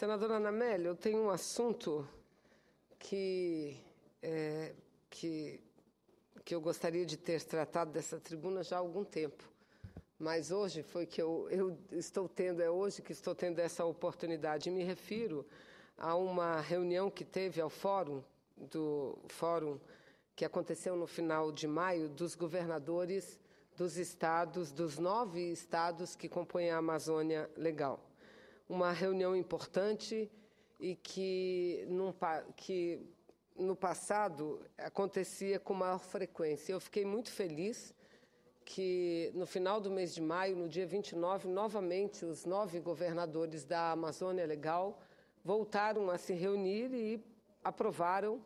Senadora Ana Amélia, eu tenho um assunto que eu gostaria de ter tratado dessa tribuna já há algum tempo. Mas hoje foi que é hoje que estou tendo essa oportunidade. Me refiro a uma reunião que teve ao fórum que aconteceu no final de maio, dos governadores dos estados, dos 9 estados que compõem a Amazônia Legal. Uma reunião importante e que no passado acontecia com maior frequência. Eu fiquei muito feliz que no final do mês de maio, no dia 29, novamente os 9 governadores da Amazônia Legal voltaram a se reunir e aprovaram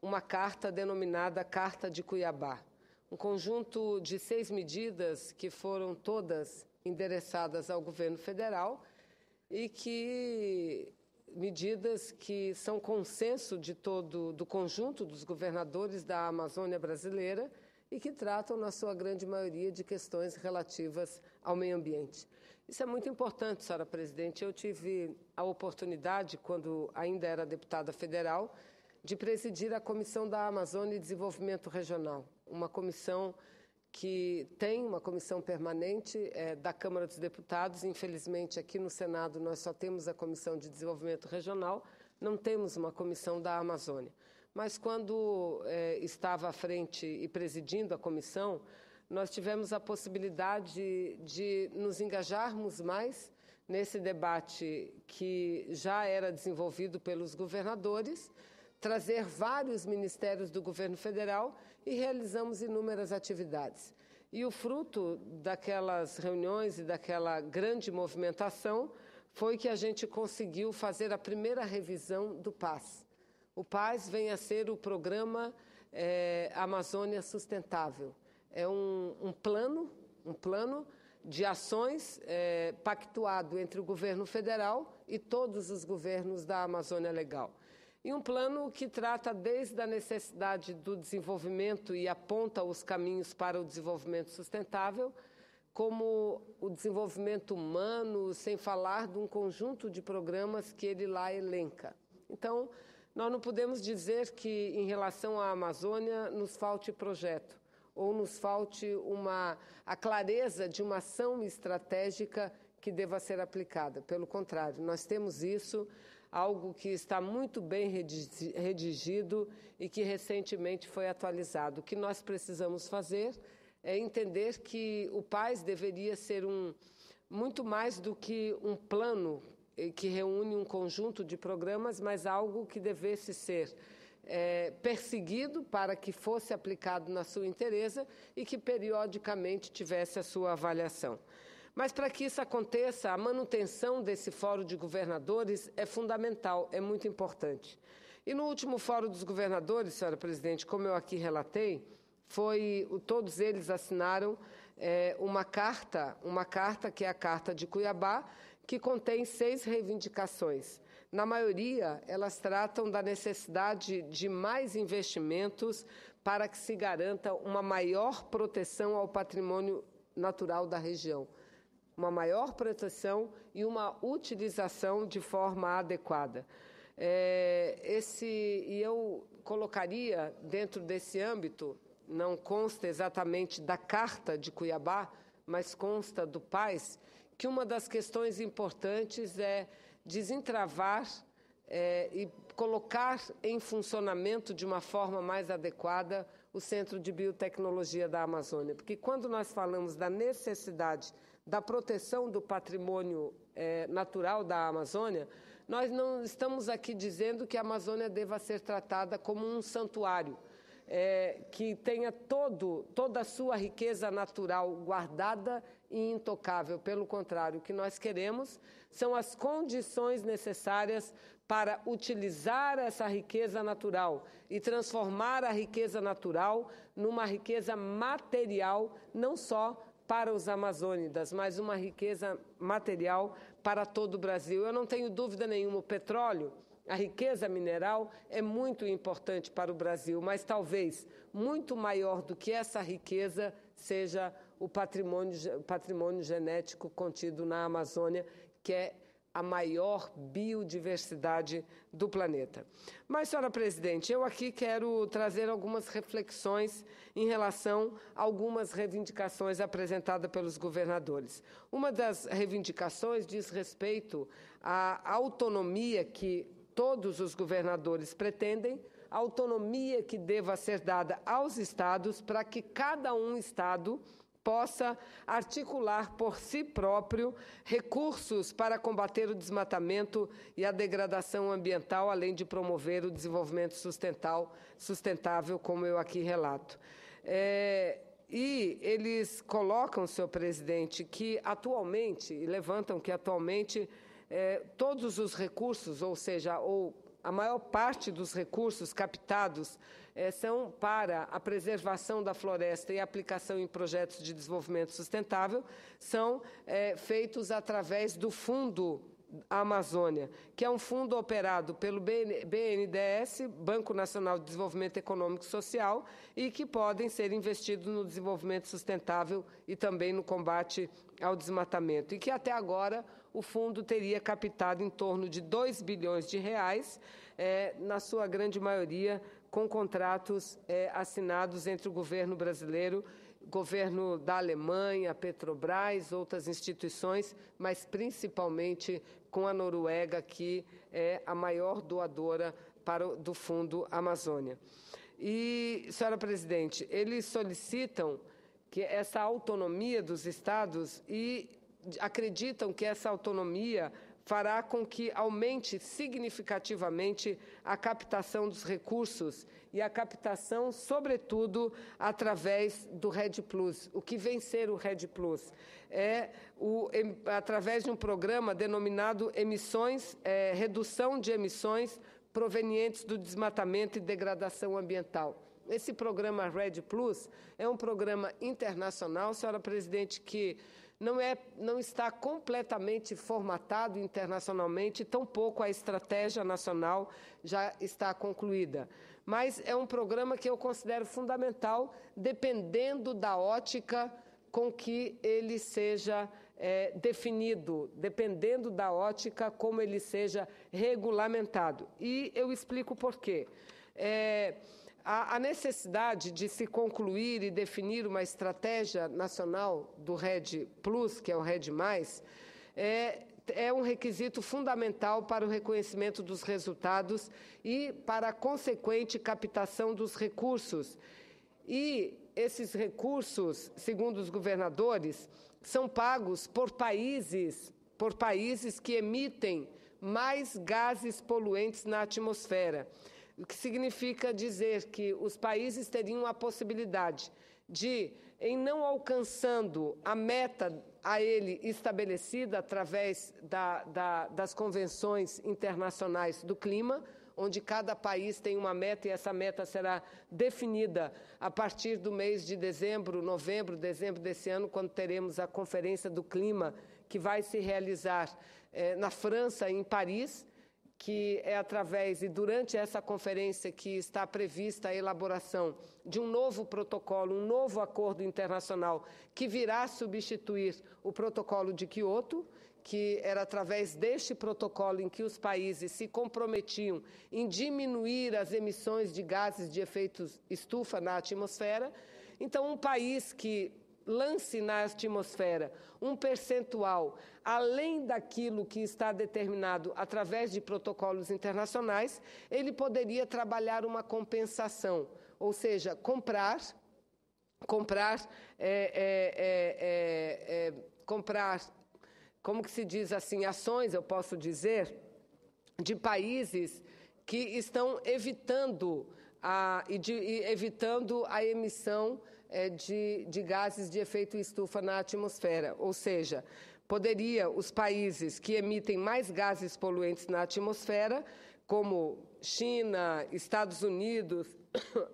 uma carta denominada Carta de Cuiabá. Um conjunto de 6 medidas que foram todas endereçadas ao governo federal e medidas que são consenso do conjunto dos governadores da Amazônia brasileira e que tratam, na sua grande maioria, de questões relativas ao meio ambiente. Isso é muito importante, senhora presidente. Eu tive a oportunidade, quando ainda era deputada federal, de presidir a Comissão da Amazônia e Desenvolvimento Regional, uma comissão que tem uma comissão permanente da Câmara dos Deputados. Infelizmente, aqui no Senado, nós só temos a Comissão de Desenvolvimento Regional, não temos uma comissão da Amazônia. Mas, quando estava à frente e presidindo a comissão, nós tivemos a possibilidade de nos engajarmos mais nesse debate que já era desenvolvido pelos governadores, trazer vários ministérios do governo federal e realizamos inúmeras atividades. E o fruto daquelas reuniões e daquela grande movimentação foi que a gente conseguiu fazer a primeira revisão do PAS. O PAS vem a ser o Programa Amazônia Sustentável. É um plano de ações pactuado entre o governo federal e todos os governos da Amazônia Legal. E um plano que trata desde a necessidade do desenvolvimento e aponta os caminhos para o desenvolvimento sustentável, como o desenvolvimento humano, sem falar de um conjunto de programas que ele lá elenca. Então, nós não podemos dizer que, em relação à Amazônia, nos falte projeto ou nos falte a clareza de uma ação estratégica que deva ser aplicada. Pelo contrário, nós temos isso, algo que está muito bem redigido e que recentemente foi atualizado. O que nós precisamos fazer é entender que o PAS deveria ser muito mais do que um plano que reúne um conjunto de programas, mas algo que devesse ser perseguido para que fosse aplicado na sua inteireza e que periodicamente tivesse a sua avaliação. Mas, para que isso aconteça, a manutenção desse Fórum de Governadores é fundamental, é muito importante. E no último Fórum dos Governadores, senhora presidente, como eu aqui relatei, todos eles assinaram uma carta que é a Carta de Cuiabá, que contém 6 reivindicações. Na maioria, elas tratam da necessidade de mais investimentos para que se garanta uma maior proteção ao patrimônio natural da região, uma maior proteção e uma utilização de forma adequada. E eu colocaria dentro desse âmbito, não consta exatamente da Carta de Cuiabá, mas consta do PAS, que uma das questões importantes é desentravar e colocar em funcionamento de uma forma mais adequada o Centro de Biotecnologia da Amazônia. Porque quando nós falamos da necessidade da proteção do patrimônio natural da Amazônia, nós não estamos aqui dizendo que a Amazônia deva ser tratada como um santuário, que tenha toda a sua riqueza natural guardada e intocável. Pelo contrário, o que nós queremos são as condições necessárias para utilizar essa riqueza natural e transformar a riqueza natural numa riqueza material, não só para os amazônidas, mas uma riqueza material para todo o Brasil. Eu não tenho dúvida nenhuma, o petróleo, a riqueza mineral é muito importante para o Brasil, mas talvez muito maior do que essa riqueza seja o patrimônio genético contido na Amazônia, que é a maior biodiversidade do planeta. Mas, senhora presidente, eu aqui quero trazer algumas reflexões em relação a algumas reivindicações apresentadas pelos governadores. Uma das reivindicações diz respeito à autonomia que todos os governadores pretendem, a autonomia que deva ser dada aos estados para que cada estado possa articular por si próprio recursos para combater o desmatamento e a degradação ambiental, além de promover o desenvolvimento sustentável, como eu aqui relato. E eles colocam, senhor presidente, que atualmente, e levantam que atualmente todos os recursos, ou seja, a maior parte dos recursos captados são para a preservação da floresta e aplicação em projetos de desenvolvimento sustentável, são feitos através do Fundo Amazônia, que é um fundo operado pelo BNDES, Banco Nacional de Desenvolvimento Econômico e Social, e que podem ser investidos no desenvolvimento sustentável e também no combate ao desmatamento, e que até agora o fundo teria captado em torno de 2 bilhões de reais, na sua grande maioria com contratos assinados entre o governo brasileiro, governo da Alemanha, Petrobras, outras instituições, mas principalmente com a Noruega, que é a maior doadora do Fundo Amazônia. E, senhora presidente, eles solicitam que essa autonomia dos estados e acreditam que essa autonomia fará com que aumente significativamente a captação dos recursos e a captação, sobretudo, através do REDD+. O que vem ser o REDD+? Através de um programa denominado redução de emissões provenientes do desmatamento e degradação ambiental. Esse programa REDD+ é um programa internacional, senhora presidente, que não está completamente formatado internacionalmente, tampouco a estratégia nacional já está concluída. Mas é um programa que eu considero fundamental, dependendo da ótica com que ele seja definido, dependendo da ótica como ele seja regulamentado. E eu explico por quê. A necessidade de se concluir e definir uma estratégia nacional do REDD+, que é o REDD+, é um requisito fundamental para o reconhecimento dos resultados e para a consequente captação dos recursos. E esses recursos, segundo os governadores, são pagos por países que emitem mais gases poluentes na atmosfera. O que significa dizer que os países teriam a possibilidade de, em não alcançando a meta a ele estabelecida através das convenções internacionais do clima, onde cada país tem uma meta e essa meta será definida a partir do mês de novembro, dezembro desse ano, quando teremos a Conferência do Clima, que vai se realizar na França, em Paris, que é através e durante essa conferência que está prevista a elaboração de um novo protocolo, um novo acordo internacional que virá substituir o protocolo de Quioto, que era através deste protocolo em que os países se comprometiam em diminuir as emissões de gases de efeito estufa na atmosfera. Então, um país que lance na atmosfera um percentual além daquilo que está determinado através de protocolos internacionais, ele poderia trabalhar uma compensação, ou seja, comprar, como que se diz assim, ações, eu posso dizer, de países que estão evitando a emissão de gases de efeito estufa na atmosfera, ou seja, os países que emitem mais gases poluentes na atmosfera, como China, Estados Unidos,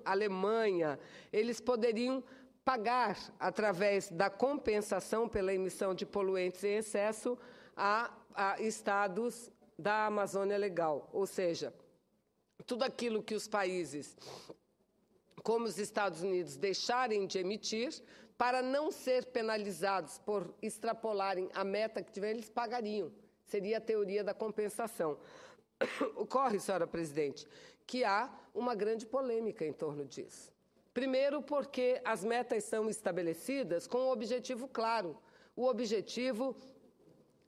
Alemanha, eles poderiam pagar, através da compensação pela emissão de poluentes em excesso, a estados da Amazônia Legal, ou seja, tudo aquilo que os países, como os Estados Unidos, deixarem de emitir, para não ser penalizados por extrapolarem a meta que tiverem, eles pagariam. Seria a teoria da compensação. Ocorre, senhora presidente, que há uma grande polêmica em torno disso. Primeiro, porque as metas são estabelecidas com um objetivo claro, o objetivo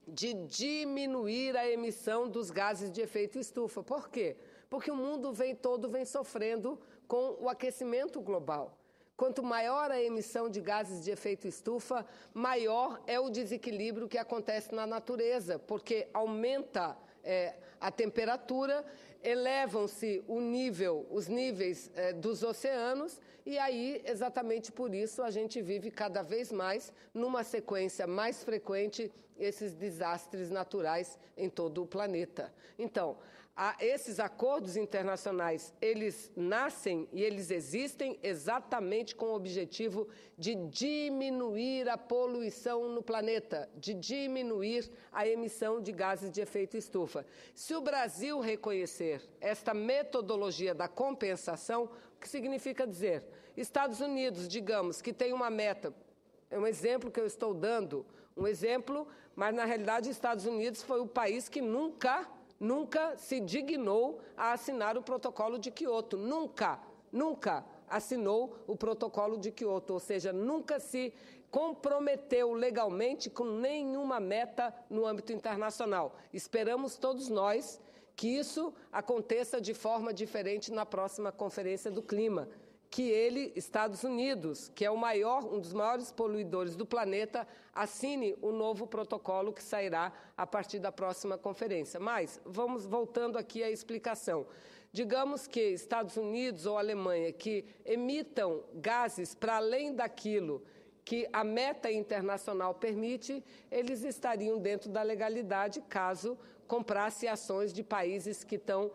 de diminuir a emissão dos gases de efeito estufa. Por quê? Porque o mundo todo vem sofrendo com o aquecimento global. Quanto maior a emissão de gases de efeito estufa, maior é o desequilíbrio que acontece na natureza, porque aumenta a temperatura, elevam-se os níveis dos oceanos, e aí, exatamente por isso, a gente vive cada vez mais, numa sequência mais frequente, esses desastres naturais em todo o planeta. Então, esses acordos internacionais, eles nascem e eles existem exatamente com o objetivo de diminuir a poluição no planeta, de diminuir a emissão de gases de efeito estufa. Se o Brasil reconhecer esta metodologia da compensação, o que significa dizer? Estados Unidos, digamos, que tem uma meta, é um exemplo que eu estou dando, um exemplo, mas na realidade Estados Unidos foi o país que nunca se dignou a assinar o protocolo de Quioto. Nunca assinou o protocolo de Quioto, ou seja, nunca se comprometeu legalmente com nenhuma meta no âmbito internacional. Esperamos todos nós que isso aconteça de forma diferente na próxima Conferência do Clima, que Estados Unidos, que é um dos maiores poluidores do planeta, assine o novo protocolo que sairá a partir da próxima conferência. Mas, voltando aqui à explicação. Digamos que Estados Unidos ou Alemanha que emitam gases para além daquilo que a meta internacional permite, eles estariam dentro da legalidade caso comprasse ações de países que estão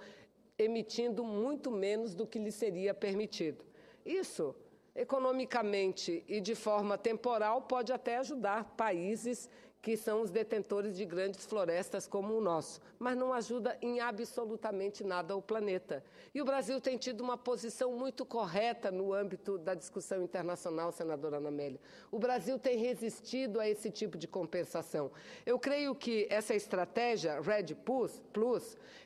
emitindo muito menos do que lhes seria permitido. Isso, economicamente e de forma temporal, pode até ajudar países que são os detentores de grandes florestas como o nosso, mas não ajuda em absolutamente nada o planeta. E o Brasil tem tido uma posição muito correta no âmbito da discussão internacional, senadora Ana Amélia. O Brasil tem resistido a esse tipo de compensação. Eu creio que essa estratégia, REDD+,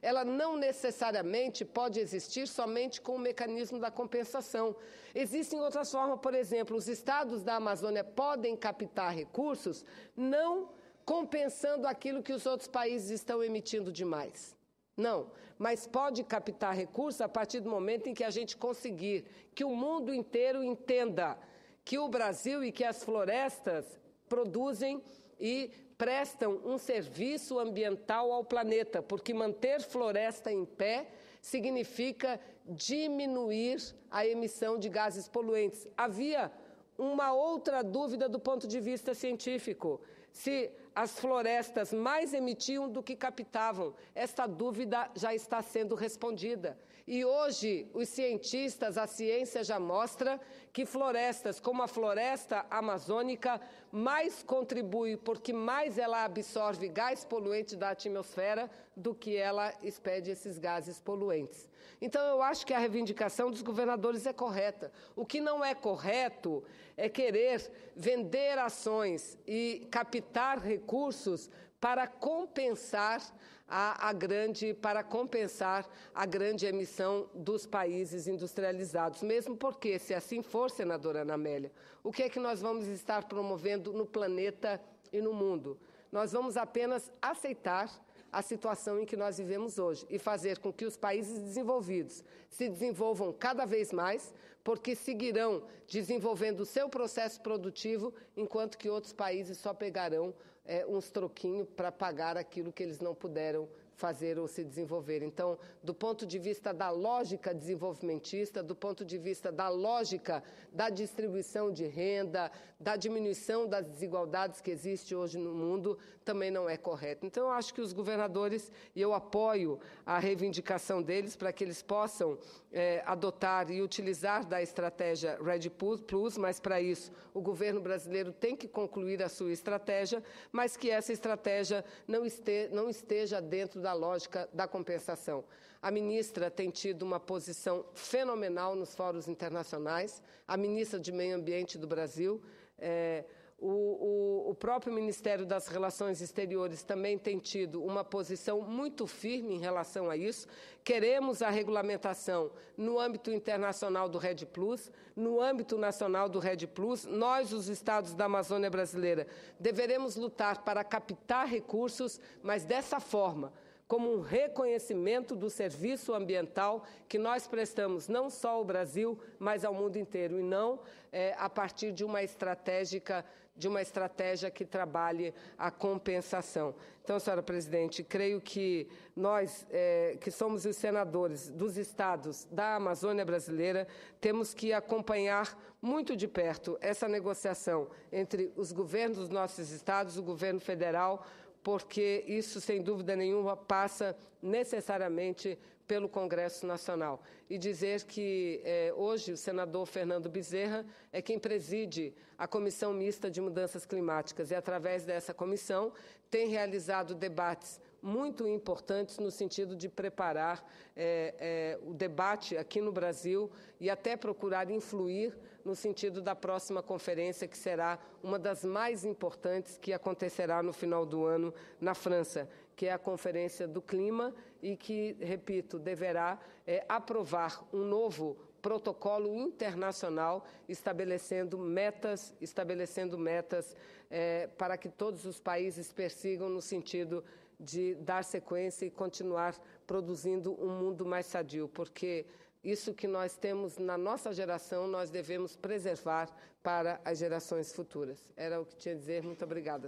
ela não necessariamente pode existir somente com o mecanismo da compensação. Existem outras formas, por exemplo, os estados da Amazônia podem captar recursos não compensando aquilo que os outros países estão emitindo demais. Não, mas pode captar recursos a partir do momento em que a gente conseguir que o mundo inteiro entenda que o Brasil e que as florestas produzem e prestam um serviço ambiental ao planeta, porque manter floresta em pé significa diminuir a emissão de gases poluentes. Havia uma outra dúvida do ponto de vista científico, se as florestas mais emitiam do que captavam. Esta dúvida já está sendo respondida. E hoje, os cientistas, a ciência já mostra que florestas, como a floresta amazônica, mais contribui, porque mais ela absorve gás poluente da atmosfera do que ela expede esses gases poluentes. Então, eu acho que a reivindicação dos governadores é correta. O que não é correto é querer vender ações e captar recursos para compensar a grande emissão dos países industrializados. Mesmo porque, se assim for, senadora Ana Amélia, o que é que nós vamos estar promovendo no planeta e no mundo? Nós vamos apenas aceitar a situação em que nós vivemos hoje e fazer com que os países desenvolvidos se desenvolvam cada vez mais, porque seguirão desenvolvendo o seu processo produtivo, enquanto que outros países só pegarão uns troquinhos para pagar aquilo que eles não puderam fazer ou se desenvolver. Então, do ponto de vista da lógica desenvolvimentista, do ponto de vista da lógica da distribuição de renda, da diminuição das desigualdades que existe hoje no mundo, também não é correto. Então, eu acho que os governadores, e eu apoio a reivindicação deles para que eles possam adotar e utilizar da estratégia REDD+, mas para isso o governo brasileiro tem que concluir a sua estratégia, mas que essa estratégia não esteja dentro da lógica da compensação. A ministra tem tido uma posição fenomenal nos fóruns internacionais, a ministra de Meio Ambiente do Brasil. O próprio Ministério das Relações Exteriores também tem tido uma posição muito firme em relação a isso. Queremos a regulamentação no âmbito internacional do RED+, no âmbito nacional do RED+. Nós, os estados da Amazônia Brasileira, deveremos lutar para captar recursos, mas dessa forma, como um reconhecimento do serviço ambiental que nós prestamos não só ao Brasil, mas ao mundo inteiro, e não a partir de uma estratégia que trabalhe a compensação. Então, senhora presidente, creio que nós, que somos os senadores dos estados da Amazônia Brasileira, temos que acompanhar muito de perto essa negociação entre os governos dos nossos estados, o governo federal, porque isso, sem dúvida nenhuma, passa necessariamente pelo Congresso Nacional. E dizer que hoje o senador Fernando Bezerra é quem preside a Comissão Mista de Mudanças Climáticas e, através dessa comissão, tem realizado debates muito importantes no sentido de preparar o debate aqui no Brasil e até procurar influir no sentido da próxima conferência, que será uma das mais importantes que acontecerá no final do ano na França, que é a Conferência do Clima e que, repito, deverá aprovar um novo protocolo internacional estabelecendo metas para que todos os países persigam no sentido de dar sequência e continuar produzindo um mundo mais sadio, porque isso que nós temos na nossa geração, nós devemos preservar para as gerações futuras. Era o que tinha a dizer. Muito obrigada.